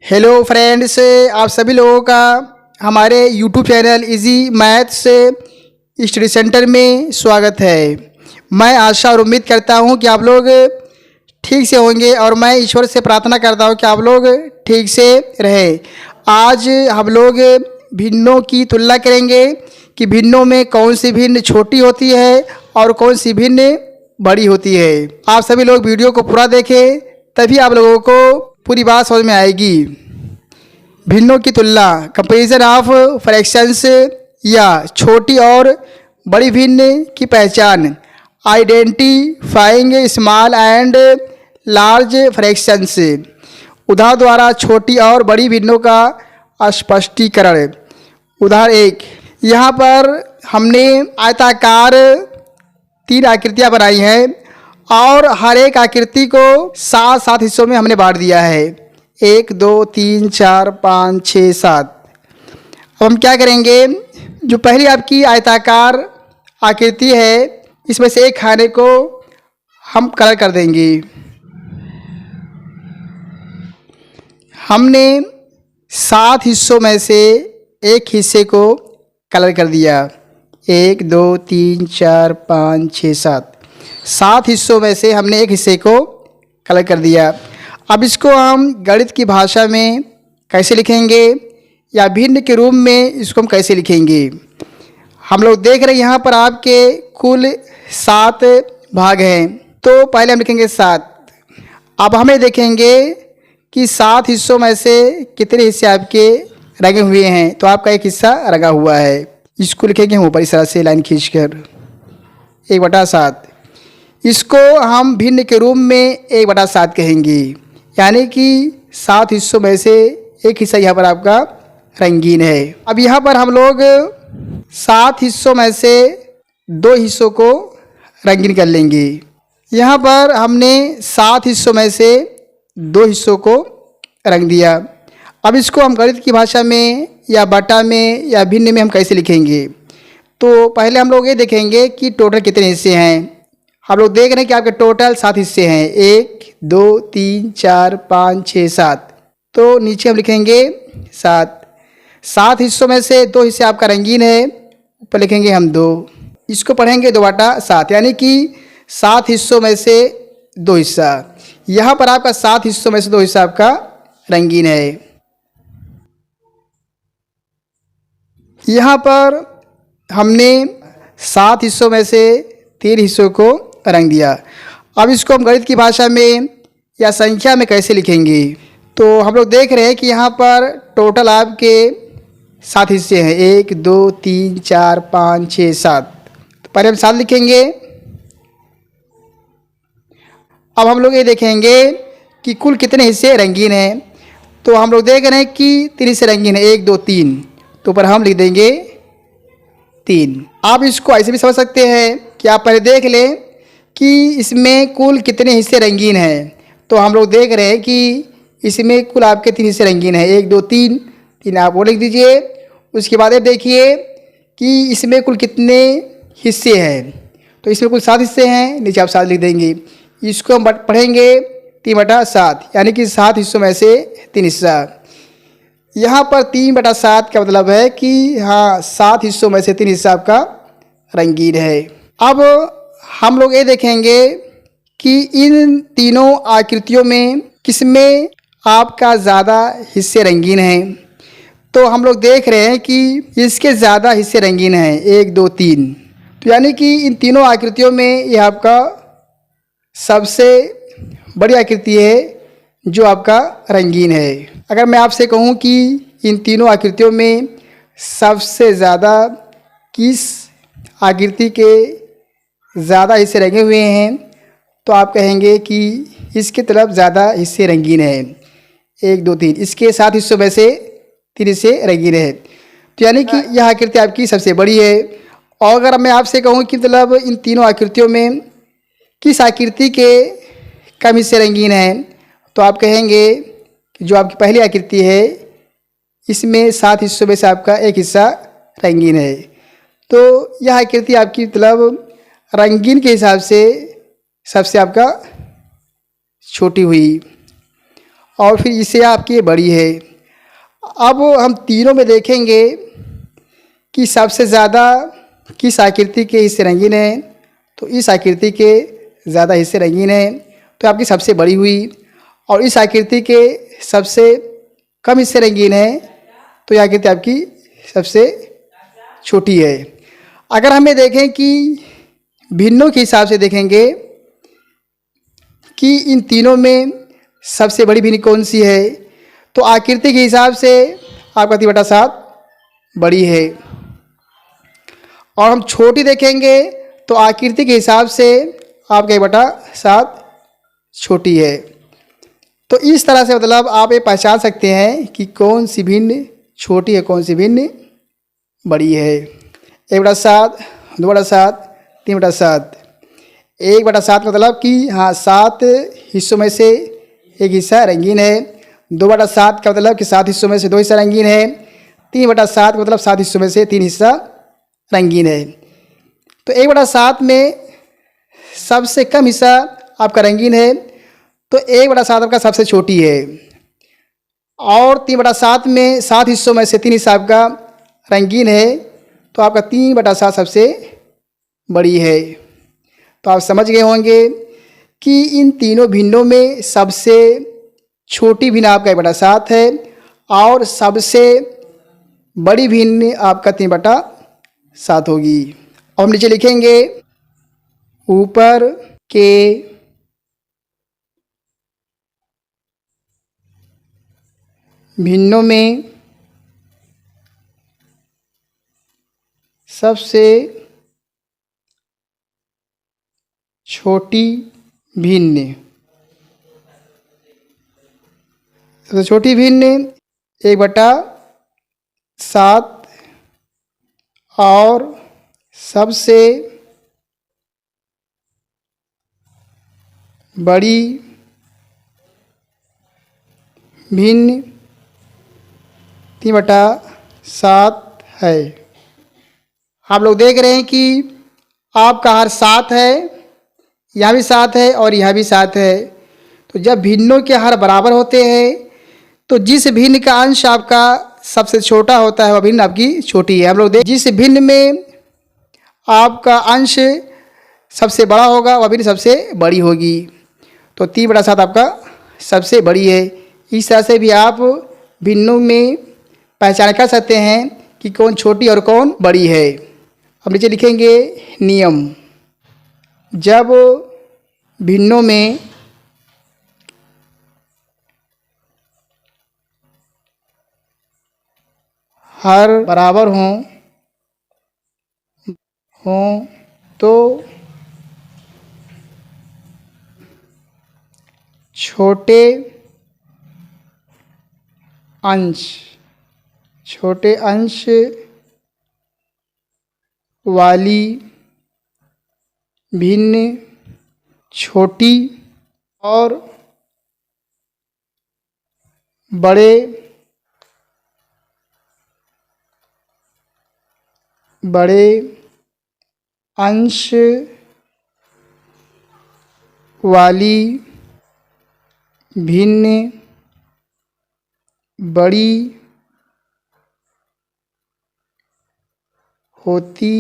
Hello friends, आप सभी लोगों का हमारे YouTube channel easy maths study centre में स्वागत है। मैं आशा और उम्मीद करता हूं कि आप लोग ठीक से होंगे और मैं ईश्वर से प्रार्थना करता हूं कि आप लोग ठीक से रहें। आज हम लोग भिन्नों की तुलना करेंगे कि भिन्नों में कौन सी भिन्न छोटी होती है और कौन सी भिन्न बड़ी होती है। आप सभी लोग वीडियो को पूरा देखें, तभी आप लोगों को पूरी बात समझ में आएगी। भिन्नों की तुलना, कंपेरिजन ऑफ फ्रैक्शंस या छोटी और बड़ी भिन्न की पहचान, identifying small and large fractions, उदाहरण द्वारा छोटी और बड़ी भिन्नों का स्पष्टीकरण। उदाहरण एक, यहाँ पर हमने आयताकार 3 आकृतियाँ बनाई हैं और हर एक आकृति को 7 हिस्सों में हमने बांट दिया है। 1 2 3 4 5 6 7। अब हम क्या करेंगे, जो पहली आपकी आयताकार आकृति है इसमें से एक खाने को हम कलर कर देंगे। हमने 7 हिस्सों में से एक हिस्से को कलर कर दिया। 1 2 3 4 5 6 7 हिस्सों में से हमने एक हिस्से को कलर कर दिया। अब इसको हम गणित की भाषा में कैसे लिखेंगे या भिन्न के रूप में इसको हम कैसे लिखेंगे। हम लोग देख रहे हैं यहाँ पर आपके कुल 7 भाग हैं, तो पहले हम लिखेंगे 7। अब हमें देखेंगे कि 7 हिस्सों में से कितने हिस्से आपके रंगे हुए हैं, तो आपका एक हिस्सा रंगा हुआ है। इसको लिखेंगे हम ऊपर इस तरह से लाइन खींचकर 1/7। इसको हम भिन्न के रूप में 1/7 कहेंगे, यानी कि 7 हिस्सों में से एक हिस्सा यहाँ पर आपका रंगीन है। अब यहाँ पर हम लोग 7 हिस्सों में से 2 हिस्सों को रंगीन कर लेंगे। यहाँ पर हमने 7 हिस्सों में से 2 हिस्सों को रंग दिया। अब इसको हम गणित की भाषा में या बटा में या भिन्न में हम कैसे लिखेंगे, तो पहले हम लोग ये देखेंगे कि टोटल कितने हिस्से हैं। हम लोग देख रहे हैं कि आपके टोटल 7 हिस्से हैं, 1 2 3 4 5 6 7। तो नीचे हम लिखेंगे 7 हिस्सों में से 2 हिस्से आपका रंगीन है, ऊपर लिखेंगे हम 2। इसको पढ़ेंगे 2/7, यानी कि 7 हिस्सों में से 2 हिस्सा। यहाँ पर आपका 7 हिस्सों में से 2 हिस्सा आपका रंगीन है। यहाँ पर हमने 7 हिस्सों में से 3 हिस्सों को रंग दिया। अब इसको हम गणित की भाषा में या संख्या में कैसे लिखेंगे, तो हम लोग देख रहे हैं कि यहाँ पर टोटल आपके 7 हिस्से हैं, 1 2 3 4 5 6 7। तो पहले हम 7 लिखेंगे। अब हम लोग ये देखेंगे कि कुल कितने हिस्से रंगीन हैं, तो हम लोग देख रहे हैं कि 3 हिस्से रंगीन हैं, 1 2 3, तो ऊपर हम लिख देंगे 3। आप इसको ऐसे भी समझ सकते हैं कि आप पहले देख लें कि इसमें कुल कितने हिस्से रंगीन हैं। तो हम लोग देख रहे हैं कि इसमें कुल आपके 3 हिस्से रंगीन हैं, 1 2 3 आप वो लिख दीजिए। उसके बाद देखिए कि इसमें कुल कितने हिस्से हैं, तो इसमें कुल 7 हिस्से हैं, नीचे आप 7 लिख देंगे। इसको हम पढ़ेंगे 3/7, यानी कि 7 हिस्सों में से 3 हिस्सा। यहाँ पर 3/7 का मतलब है कि हाँ 7 हिस्सों में से 3 हिस्सा आपका रंगीन है। अब हम लोग ये देखेंगे कि इन तीनों आकृतियों में किसमें आपका ज़्यादा हिस्से रंगीन हैं, तो हम लोग देख रहे हैं कि इसके ज़्यादा हिस्से रंगीन हैं, 1 2 3। तो यानी कि इन तीनों आकृतियों में यह आपका सबसे बड़ी आकृति है जो आपका रंगीन है। अगर मैं आपसे कहूँ कि इन तीनों आकृतियों में सबसे ज़्यादा किस आकृति के ज़्यादा हिस्से रंगे हुए हैं, तो आप कहेंगे कि इसके तरफ ज़्यादा हिस्से रंगीन है, 1 2 3। इसके 7 हिस्सों में से 3 हिस्से रंगीन है, तो यानी कि यह आकृति आपकी सबसे बड़ी है। और अगर मैं आपसे कहूँ कि मतलब इन तीनों आकृतियों में किस आकृति के कम हिस्से रंगीन हैं, तो आप कहेंगे कि जो आपकी पहली आकृति है इसमें 7 हिस्सों में से आपका एक हिस्सा रंगीन है। तो यह आकृति आपकी मतलब रंगीन के हिसाब से सबसे आपका छोटी हुई। और फिर इससे आपकी ये बड़ी है। अब हम तीनों में देखेंगे कि सबसे ज़्यादा किस आकृति के हिस्से रंगीन हैं, तो इस आकृति के ज़्यादा हिस्से रंगीन हैं, तो आपकी सबसे बड़ी हुई। और इस आकृति के सबसे कम हिस्से रंगीन हैं, तो यह आकृति आपकी सबसे छोटी है। अगर हमें देखें कि भिन्नों के हिसाब से देखेंगे कि इन तीनों में सबसे बड़ी भिन्न कौन सी है, तो आकृति के हिसाब से आपका 3/7 बड़ी है। और हम छोटी देखेंगे तो आकृति के हिसाब से आपका 1/7 छोटी है। तो इस तरह से मतलब आप ये पहचान सकते हैं कि कौन सी भिन्न छोटी है, कौन सी भिन्न बड़ी है। 1/7, 2/7, 3/7। 1/7 मतलब कि हाँ 7 हिस्सों में से एक हिस्सा रंगीन है। 2/7 का मतलब कि 7 हिस्सों में से 2 हिस्सा रंगीन है। 3/7 का मतलब 7 हिस्सों में से 3 हिस्सा रंगीन है। तो 1/7 में सबसे कम हिस्सा आपका रंगीन है, तो 1/7 आपका सबसे छोटी है। और 3/7 में 7 हिस्सों में से 3 हिस्सा आपका रंगीन है, तो आपका 3/7 सबसे बड़ी है। तो आप समझ गए होंगे कि इन तीनों भिन्नों में सबसे छोटी भिन्न आपका 1/7 है और सबसे बड़ी भिन्न आपका 3/7 होगी। और हम नीचे लिखेंगे ऊपर के भिन्नों में सबसे छोटी भिन्न, सबसे छोटी भिन्न 1/7 और सबसे बड़ी भिन्न 3/7 है। आप लोग देख रहे हैं कि आपका हर 7 है, यहाँ भी 7 है और यहाँ भी 7 है। तो जब भिन्नों के हर बराबर होते हैं तो जिस भिन्न का अंश आपका सबसे छोटा होता है वह भिन्न आपकी छोटी है। हम लोग देख जिस भिन्न में आपका अंश सबसे बड़ा होगा वह भिन्न सबसे बड़ी होगी। तो 3/7 आपका सबसे बड़ी है। इस तरह से भी आप भिन्नों में पहचान कर सकते हैं कि कौन छोटी और कौन बड़ी है। अब नीचे लिखेंगे नियम। जब भिन्नों में हर बराबर हों तो छोटे अंश वाली भिन्न छोटी और बड़े अंश वाली भिन्न बड़ी होती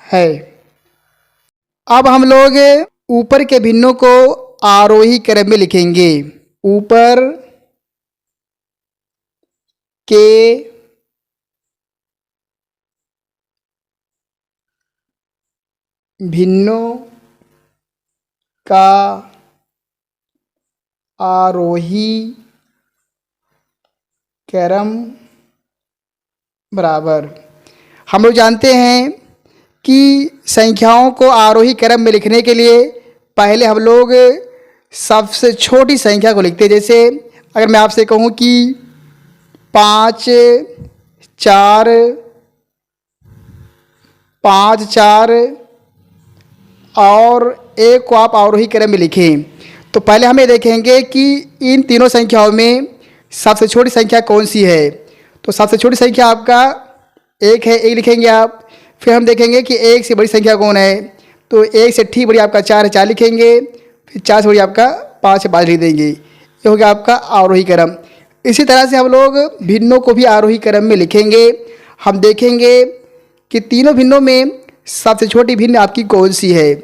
है। अब हम लोग ऊपर के भिन्नों को आरोही क्रम में लिखेंगे। ऊपर के भिन्नों का आरोही क्रम बराबर। हम लोग जानते हैं कि संख्याओं को आरोही क्रम में लिखने के लिए पहले हम लोग सबसे छोटी संख्या को लिखते हैं। जैसे अगर मैं आपसे कहूँ कि 5 4 5 4 और 1 को आप आरोही क्रम में लिखें, तो पहले हमें देखेंगे कि इन तीनों संख्याओं में सबसे छोटी संख्या कौन सी है। तो सबसे छोटी संख्या आपका 1 है, 1 लिखेंगे आप। फिर हम देखेंगे कि 1 से बड़ी संख्या कौन है, तो 1 से ठीक बड़ी आपका 4 है, 4 लिखेंगे। फिर 4 से बड़ी आपका 5 से 5 लिख देंगे। ये हो गया आपका आरोही क्रम। इसी तरह से हम लोग भिन्नों को भी आरोही क्रम में लिखेंगे। हम देखेंगे कि तीनों भिन्नों में सबसे छोटी भिन्न आपकी कौन सी है।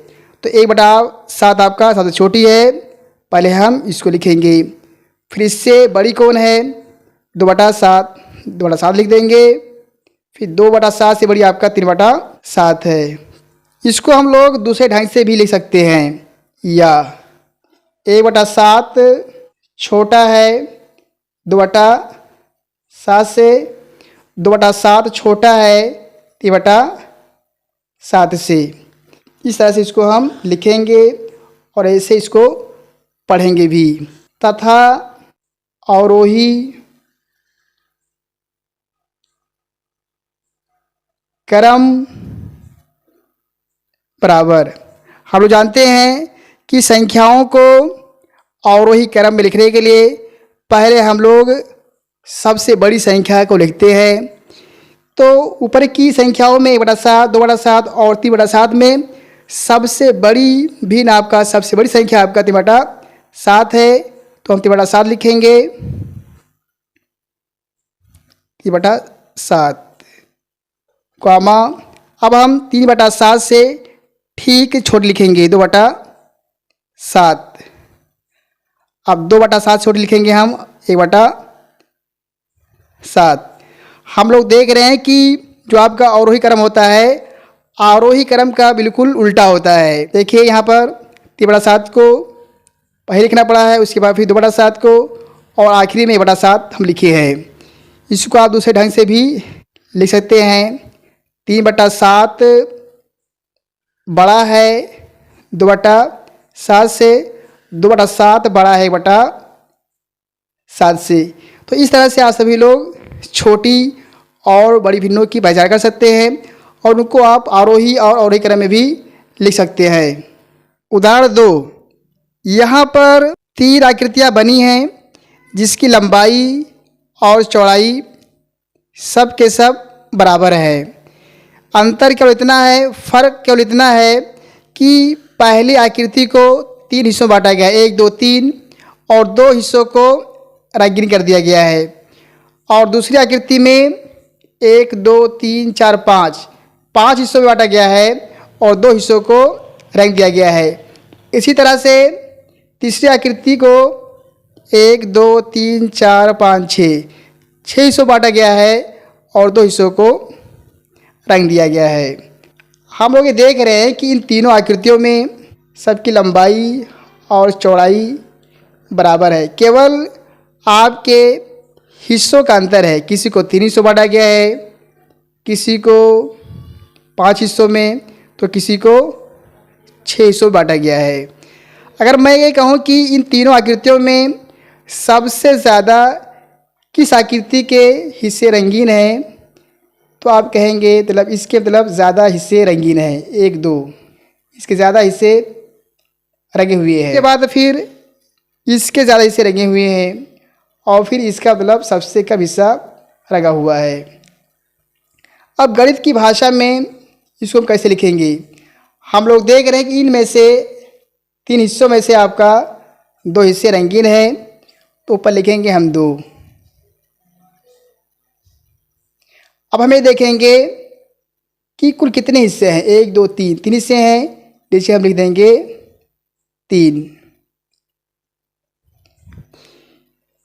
तो 1/7 आपका सबसे छोटी है, पहले हम इसको लिखेंगे। फिर इससे बड़ी कौन है, 2/7, 2/7 लिख देंगे। फिर 2/7 से बड़ी आपका 3/7 है। इसको हम लोग दूसरे ढंग से भी लिख सकते हैं, या 1/7 छोटा है 2/7 से, 2/7 छोटा है 3/7 से। इस तरह से इसको हम लिखेंगे और ऐसे इसको पढ़ेंगे भी। तथा अवरोही क्रम बराबर। हम लोग जानते हैं कि संख्याओं को अवरोही क्रम में लिखने के लिए पहले हम लोग सबसे बड़ी संख्या को लिखते हैं। तो ऊपर की संख्याओं में 1/7, 2/7 और 3/7 में सबसे बड़ी भिन्न आपका सबसे बड़ी संख्या आपका 3/7 है। तो हम 3/7 लिखेंगे, 3/7 कॉमा। अब हम 3/7 से ठीक छोटे लिखेंगे 2/7। अब 2/7 छोटे लिखेंगे हम 1/7। हम लोग देख रहे हैं कि जो आपका अवरोही क्रम होता है आरोही क्रम का बिल्कुल उल्टा होता है। देखिए यहाँ पर 3/7 को पहले लिखना पड़ा है, उसके बाद फिर 2/7 को, और आखिरी में 1/7 हम लिखे हैं। इसको आप दूसरे ढंग से भी लिख सकते हैं। 3/7 बड़ा है 2/7 से, 2/7 बड़ा है 1/7 से। तो इस तरह से आप सभी लोग छोटी और बड़ी भिन्नों की पहचान कर सकते हैं और उनको आप आरोही और अवरोही क्रम में भी लिख सकते हैं। उदाहरण 2, यहाँ पर 3 आकृतियाँ बनी हैं जिसकी लंबाई और चौड़ाई सब के सब बराबर है। अंतर केवल इतना है, फर्क केवल इतना है कि पहली आकृति को 3 हिस्सों में बांटा गया है, 1 2 3, और 2 हिस्सों को रंगीन कर दिया गया है। और दूसरी आकृति में 1 2 3 4 5 हिस्सों में बांटा गया है और 2 हिस्सों को रंग दिया गया है। इसी तरह से तीसरी आकृति को 1 2 3 4 5 6 हिस्सों बांटा गया है और 2 हिस्सों को रंग दिया गया है। हम लोग ये देख रहे हैं कि इन तीनों आकृतियों में सबकी लंबाई और चौड़ाई बराबर है, केवल आपके हिस्सों का अंतर है। किसी को 3 हिस्सों बांटा गया है, किसी को 5 हिस्सों में, तो किसी को 6 हिस्सों बांटा गया है। अगर मैं ये कहूँ कि इन तीनों आकृतियों में सबसे ज़्यादा किस आकृति के हिस्से रंगीन हैं, तो आप कहेंगे मतलब इसके मतलब ज़्यादा हिस्से रंगीन हैं, 1 2 इसके ज़्यादा हिस्से रंगे हुए हैं। इसके बाद फिर इसके ज़्यादा हिस्से रंगे हुए हैं और फिर इसका मतलब सबसे कम हिस्सा रंगा हुआ है। अब गणित की भाषा में इसको हम कैसे लिखेंगे। हम लोग देख रहे हैं कि इनमें से 3 हिस्सों में से आपका 2 हिस्से रंगीन हैं, तो ऊपर लिखेंगे हम 2। अब हमें देखेंगे कि कुल कितने हिस्से हैं, 1 2 3 हिस्से हैं, नीचे हम लिख देंगे 3।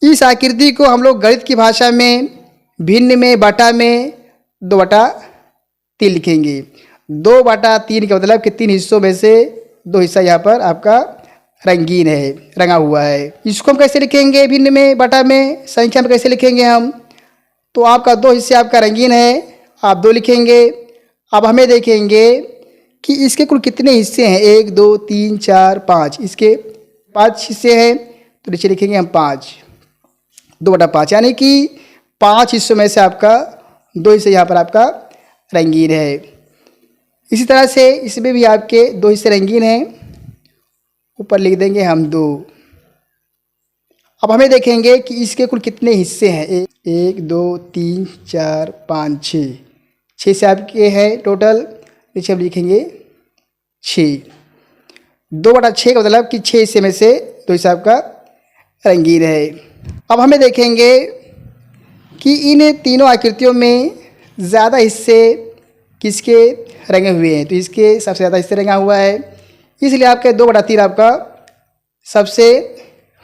इस आकृति को हम लोग गणित की भाषा में भिन्न में बटा में 2/3 लिखेंगे। 2/3 का मतलब कि 3 हिस्सों में से 2 हिस्सा यहाँ पर आपका रंगीन है, रंगा हुआ है। इसको हम कैसे लिखेंगे भिन्न में बटा में, संख्या में कैसे लिखेंगे हम, तो आपका 2 हिस्से आपका रंगीन है, आप 2 लिखेंगे। अब हमें देखेंगे कि इसके कुल कितने हिस्से हैं, 1 2 3 4 5, इसके 5 हिस्से हैं, तो नीचे लिखेंगे हम 5, 2/5, यानी कि 5 हिस्सों में से आपका 2 हिस्से यहाँ पर आपका रंगीन है। इसी तरह से इसमें भी आपके 2 हिस्से रंगीन हैं, ऊपर लिख देंगे हम 2। अब हमें देखेंगे कि इसके कुल कितने हिस्से हैं, 1 2 3 4 5 6 से आपके हैं टोटल, नीचे हम लिखेंगे 6। 2/6 का मतलब कि 6 हिस्से में से 2 हिस्सा आपका रंगीन है। अब हमें देखेंगे कि इन तीनों आकृतियों में ज़्यादा हिस्से किसके रंगे हुए हैं। तो इसके सबसे ज़्यादा हिस्से रंगा हुआ है, इसलिए आपका 2/3 आपका सबसे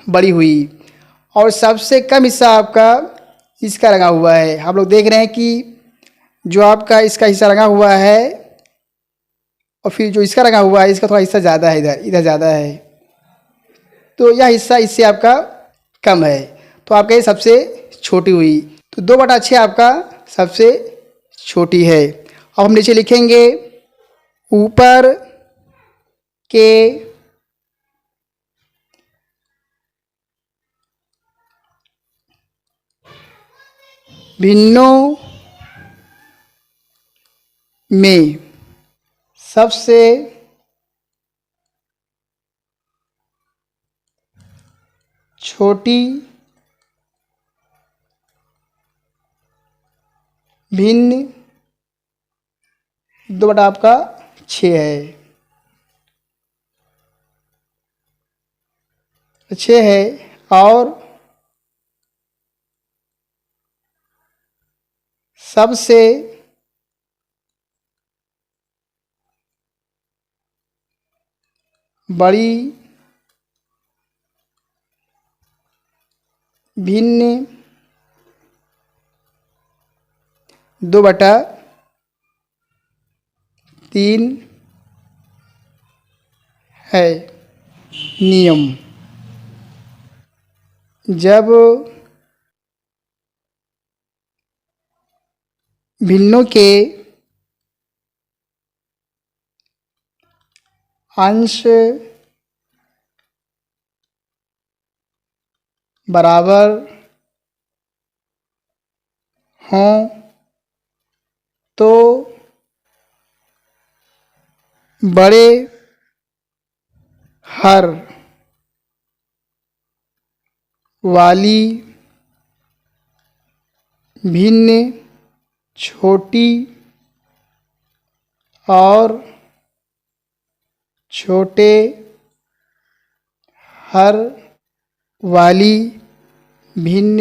बड़ी हुई, और सबसे कम हिस्सा आपका इसका रंगा हुआ है। हम लोग देख रहे हैं कि जो आपका इसका हिस्सा रंगा हुआ है और फिर जो इसका रंगा हुआ है इसका थोड़ा हिस्सा ज़्यादा है, इधर ज़्यादा है, तो यह हिस्सा इससे आपका कम है, तो आपका ये सबसे छोटी हुई। तो 2/6 आपका सबसे छोटी है। अब हम नीचे लिखेंगे ऊपर के भिन्नों में सबसे छोटी भिन्न 2/6 है, 6 है, और सबसे बड़ी भिन्न 2/3 है। नियम: जब भिन्नों के अंश बराबर हों तो बड़े हर वाली भिन्न छोटी और छोटे हर वाली भिन्न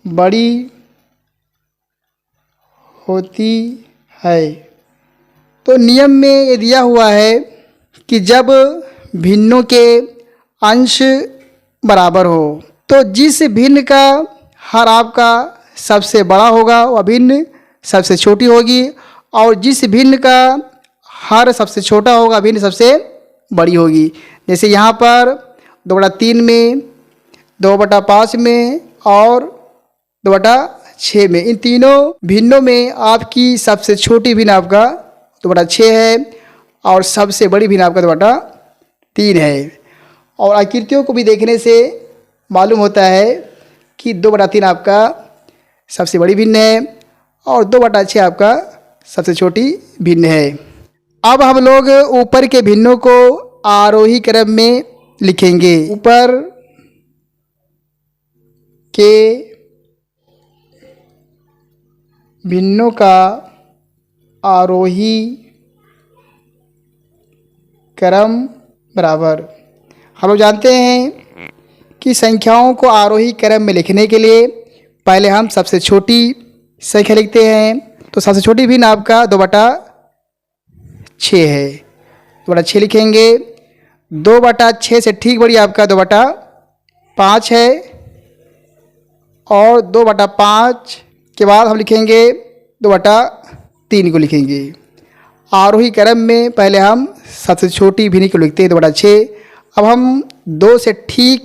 बड़ी होती है। तो नियम में ये दिया हुआ है कि जब भिन्नों के अंश बराबर हो तो जिस भिन्न का हर आपका सबसे बड़ा होगा वह भिन्न सबसे छोटी होगी, और जिस भिन्न का हर सबसे छोटा होगा भिन्न सबसे बड़ी होगी। जैसे यहाँ पर 2/3 में, 2/5 में और 2/6 में, इन तीनों भिन्नों में आपकी सबसे छोटी भिन्न आपका 2/6 है और सबसे बड़ी भिन्न आपका 2/3 है। और आकृतियों को भी देखने से मालूम होता है कि 2/3 आपका सबसे बड़ी भिन्न है और 2/6 आपका सबसे छोटी भिन्न है। अब हम लोग ऊपर के भिन्नों को आरोही क्रम में लिखेंगे। ऊपर के भिन्नों का आरोही क्रम बराबर। हम लोग जानते हैं कि संख्याओं को आरोही क्रम में लिखने के लिए पहले हम सबसे छोटी संख्या लिखते हैं। तो सबसे छोटी भिन्न आपका 2/6 है, 2/6 लिखेंगे। 2/6 से ठीक बड़ी आपका 2/5 है, और 2/5 के बाद हम लिखेंगे 2/3 को लिखेंगे। आरोही क्रम में पहले हम सबसे छोटी भिन्न को लिखते हैं 2/6। अब हम 2 से ठीक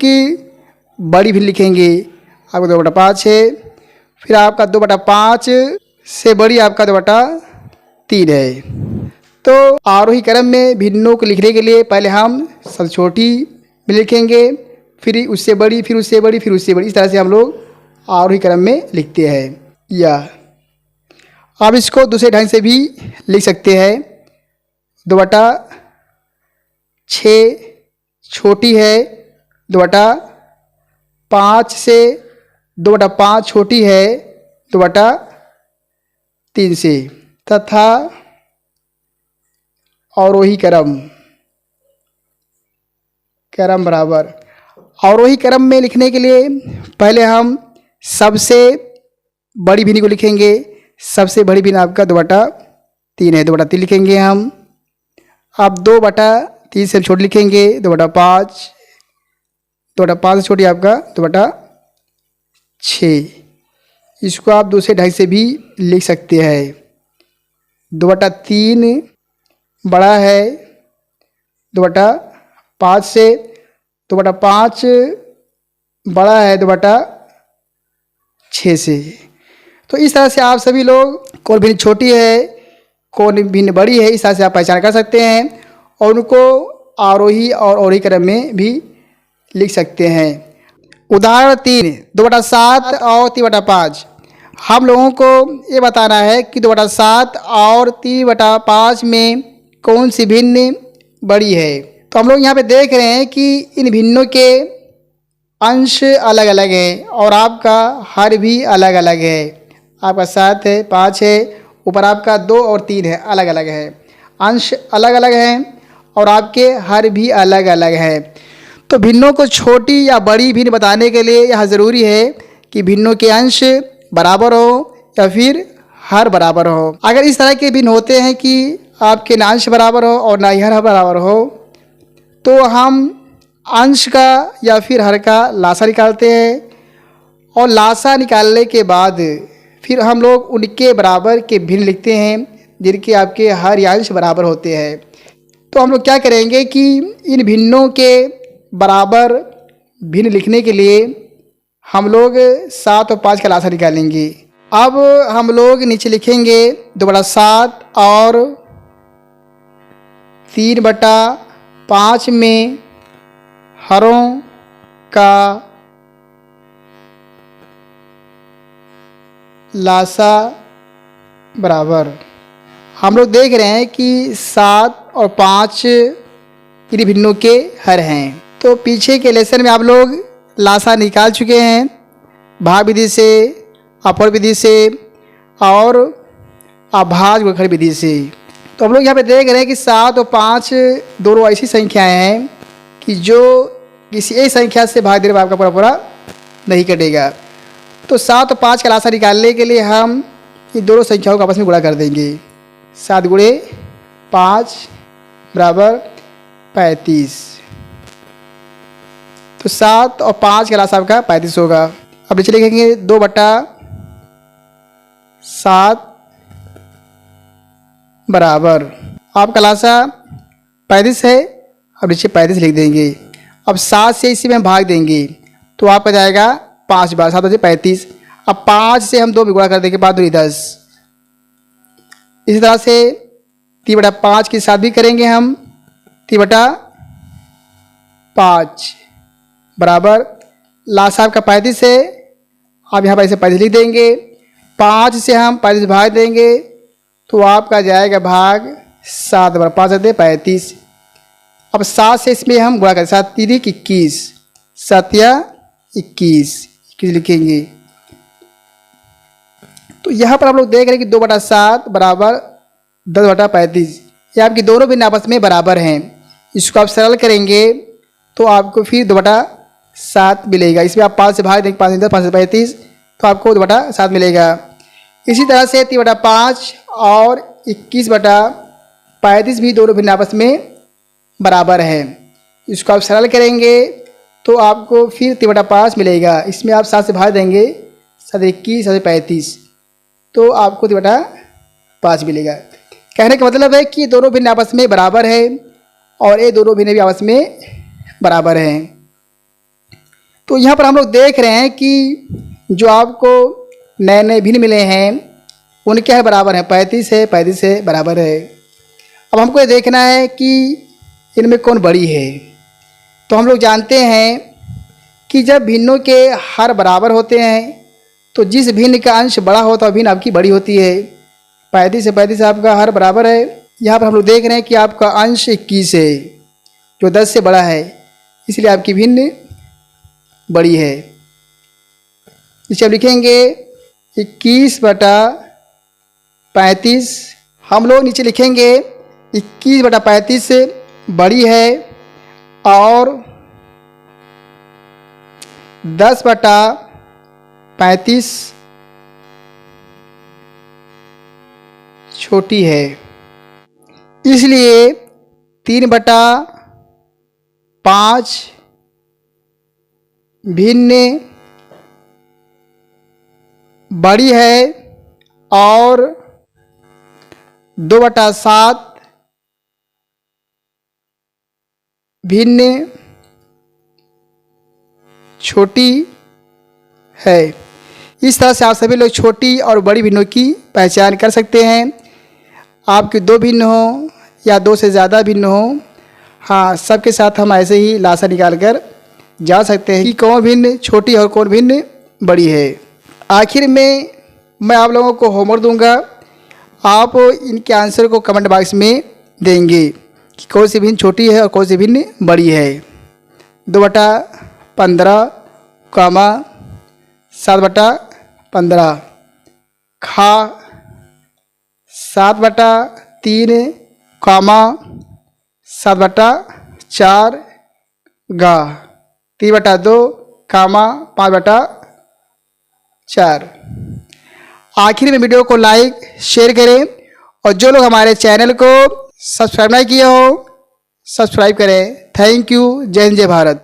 बड़ी भिन्न लिखेंगे, आपका 2/5 है, फिर आपका 2/5 से बड़ी आपका 2/3 है। तो आरोही क्रम में भिन्नों को लिखने के लिए पहले हम सबसे छोटी भिन्न लिखेंगे, फिर उससे बड़ी, फिर उससे बड़ी, फिर उससे बड़ी, इस तरह से हम लोग आरोही क्रम में लिखते हैं। या आप इसको दूसरे ढंग से भी लिख सकते हैं। 2/6 छोटी है, 2/5 से 2/5 छोटी है 2/3 से। तथा अवरोही क्रम बराबर। अवरोही क्रम में लिखने के लिए पहले हम सबसे बड़ी भिन्नी को लिखेंगे। सबसे बड़ी भिन्न आपका 2/3 है, 2/3 लिखेंगे हम। अब 2/3 से छोटी लिखेंगे 2/5, 2/5 से छोटी आपका 2/6। इसको आप दूसरे ढंग से भी लिख सकते हैं। 2/3 बड़ा है 2/5 से, 2/5 बड़ा है 2/6 से। तो इस तरह से आप सभी लोग कौन भिन्न छोटी है कौन भिन्न बड़ी है इस तरह से आप पहचान कर सकते हैं और उनको आरोही और अवरोही क्रम में भी लिख सकते हैं। उदाहरण 3, 2/7 और 3/5। हम लोगों को ये बताना है कि 2/7 और 3/5 में कौन सी भिन्न बड़ी है। तो हम लोग यहाँ पे देख रहे हैं कि इन भिन्नों के अंश अलग अलग हैं और आपका हर भी अलग अलग है। आपका 7 है, 5 है, ऊपर आपका 2 और 3 है, अलग अलग है। अंश अलग अलग हैं और आपके हर भी अलग अलग है। तो भिन्नों को छोटी या बड़ी भिन्न बताने के लिए यह ज़रूरी है कि भिन्नों के अंश बराबर हो या फिर हर बराबर हो। अगर इस तरह के भिन्न होते हैं कि आपके ना अंश बराबर हो और ना ही हर बराबर हो तो हम अंश का या फिर हर का लासा निकालते हैं और लासा निकालने के बाद फिर हम लोग उनके बराबर के भिन्न लिखते हैं जिनके आपके हर या अंश बराबर होते हैं। तो हम लोग क्या करेंगे कि इन भिन्नों के बराबर भिन्न लिखने के लिए हम लोग 7 और 5 का लासा निकालेंगे। अब हम लोग नीचे लिखेंगे 2/7 और 3/5 में हरों का लासा बराबर। हम लोग देख रहे हैं कि 7 और 5 इन भिन्नों के हर हैं। तो पीछे के लेसन में आप लोग लासा निकाल चुके हैं भाग विधि से, अपवर विधि से और अभाज्य गुणनखंड विधि से। तो हम लोग यहाँ पे देख रहे हैं कि 7 और 5 दोनों ऐसी संख्याएं हैं कि जो किसी एक संख्या से भाग देने पर आपका पूरा नहीं कटेगा। तो 7 और 5 का लासा निकालने के लिए हम इन दोनों संख्याओं को आपस में गुणा कर देंगे। 7 गुणे 5 बराबर 35। तो 7 और 5 का लासा आपका 35 होगा। अब नीचे लिखेंगे 2/7 बराबर आपका लासा 35 है। अब नीचे 35 लिख देंगे। अब 7 से इसी में हम भाग देंगे तो आपका जाएगा 5 बार 7 बजे 35। अब 5 से हम 2 गुणा कर देंगे 5 दूनी 10। इसी तरह से 3/5 के साथ भी करेंगे हम 3/5 बराबर लासा आपका 35 है। अब यहाँ पर ऐसे 35 लिख देंगे। 5 से हम 35 भाग देंगे तो आपका जाएगा भाग 7 बराबर 5 7 35। अब 7 से इसमें हम गुणा करें 7 3 21, 7 या 21 लिखेंगे। तो यहाँ पर आप लोग देख रहे हैं कि 2/7 बराबर 10/35। ये आपकी दोनों भिन्न आपस में बराबर हैं। इसको आप सरल करेंगे तो आपको फिर 2/7 मिलेगा। इसमें आप 5 से भाग देंगे 5 10 5 35 तो आपको 2/7 मिलेगा। इसी तरह से 3/5 और 21/35 भी दोनों भिन्न आपस में बराबर है। इसको आप सरल करेंगे तो आपको फिर 3/5 मिलेगा। इसमें आप 7 से भाग देंगे 7 21 7 35 तो आपको 3/5 मिलेगा। कहने का मतलब है कि दोनों भिन्न आपस में बराबर है और ये दोनों भिन्न भी आपस में बराबर हैं। तो यहाँ पर हम लोग देख रहे हैं कि जो आपको नए नए भिन्न मिले हैं उनके है बराबर है 35 है 35 है बराबर है। अब हमको ये देखना है कि इनमें कौन बड़ी है। तो हम लोग जानते हैं कि जब भिन्नों के हर बराबर होते हैं तो जिस भिन्न का अंश बड़ा होता है भिन्न आपकी बड़ी होती है। 35 से 35 आपका हर बराबर है। यहाँ पर हम लोग देख रहे हैं कि आपका अंश 21 है जो 10 से बड़ा है इसलिए आपकी भिन्न बड़ी है। इसे आप लिखेंगे 21/35 हम लोग नीचे लिखेंगे 21/35 बड़ी है और 10/35 छोटी है, इसलिए 3/5 भिन्न बड़ी है और 2/7 भिन्न छोटी है। इस तरह से आप सभी लोग छोटी और बड़ी भिन्नों की पहचान कर सकते हैं। आपके 2 भिन्न हो या 2 से ज़्यादा भिन्न हो, हाँ, सबके साथ हम ऐसे ही लासा निकाल कर जान सकते हैं कि कौन भिन्न छोटी और कौन भिन्न बड़ी है। आखिर में मैं आप लोगों को होमवर्क दूंगा, आप इनके आंसर को कमेंट बॉक्स में देंगे कि कौन सी भिन्न छोटी है और कौन सी भिन्न बड़ी है। 2/15, 7/15, खा 7/3, 7/4, गा 3/2, 5/4। आखिर में वीडियो को लाइक शेयर करें और जो लोग हमारे चैनल को सब्सक्राइब नहीं किए हो सब्सक्राइब करें। Thank you. जय हिंद, जय भारत।